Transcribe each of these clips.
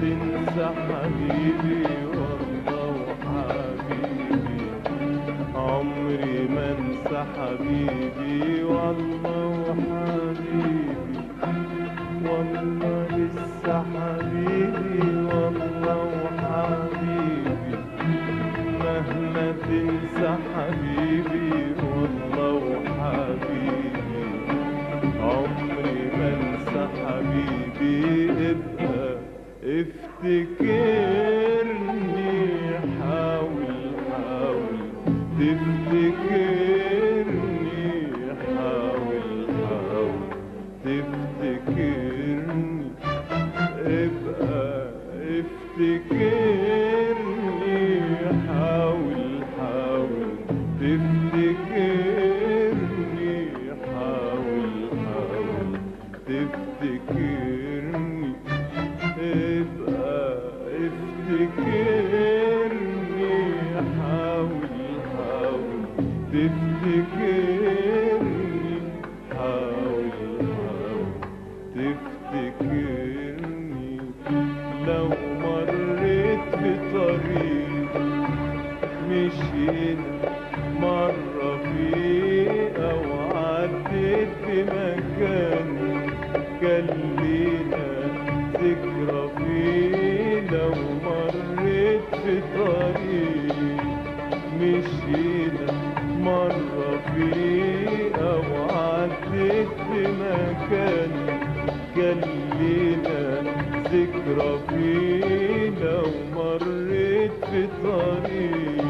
تنسى حبيبي والله وحبيبي، عمري ما انسى حبيبي والله وحبيبي، والله لسه حبيبي والله وحبيبي، مهما تنسى حبيبي والله وحبيبي، عمري ما انسى حبيبي. ابقى افتكرني، حاول حاول تفتكرني، حاول حاول تفتكرني، ابقى افتكرني، حاول حاول تفتكرني، حاول حاول تفتكرني، ابقى افتكرني، حاول حاول تفتكرني، حاول حاول تفتكرني. لو مريت بطريق مشينا مرة فيه، أو عديت بمكان كان لينا ذكرى فيه، لو مريت بطريق مشينا مرة فيه، أو عديت بمكان كان لينا ذكرى فيه، لو مريت بطريق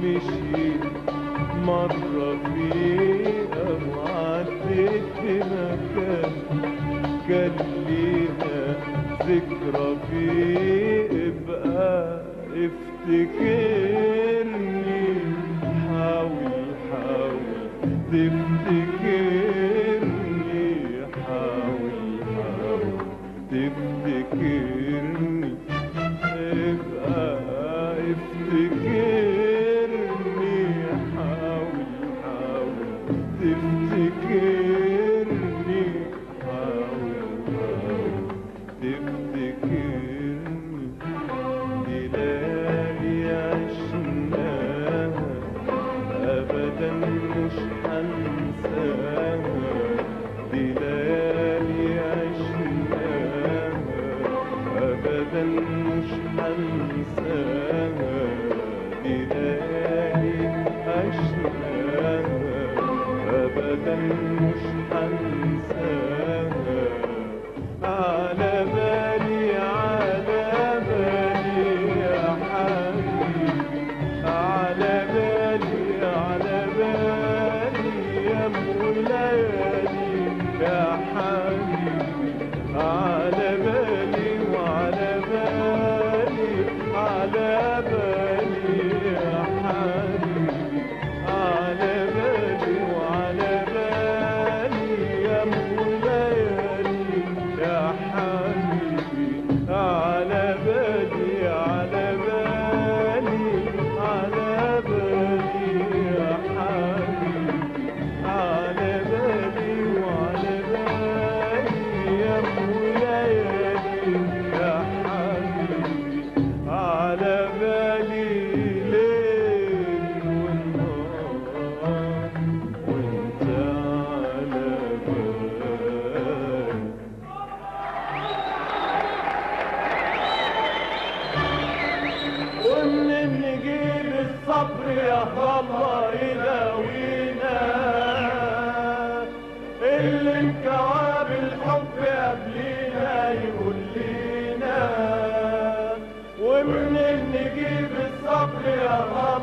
مشيت مرة فيه، أو عديت بمكان كان لينا ذكرى فيه، ابقى افتكرني، حاول حاول تفتكرني، حاول حاول تفتكرني، ابقى افتكرني، حاول حاول تفتكرني، حاول حاول تفتكرني. دي ليالي عشناها أبدا مش هنساها، دي ليالي عشناها أبدا مش هنساها، دي ليالي عشناها أبدا مش هنساها. على بالي على بالي يا حبيبي، على بالي على بالي يا ليالي يا حبيبي، على بالي وعلى بالي، على بالي يا حبيبي، على بالي وعلى بالي يا ليالي يا حبيبي، على بالي على بالي، على بالي يا حبيبي، على بالي وعلى بالي يا ليالي يا حبيبي، على بالي ليل ونهار وانت على بالي. ومنين نجيب الصبر يا الله يداوينا، اللي انكوى بالحب قبلينا يقول لينا، ومنين نجيب الصبر يا الله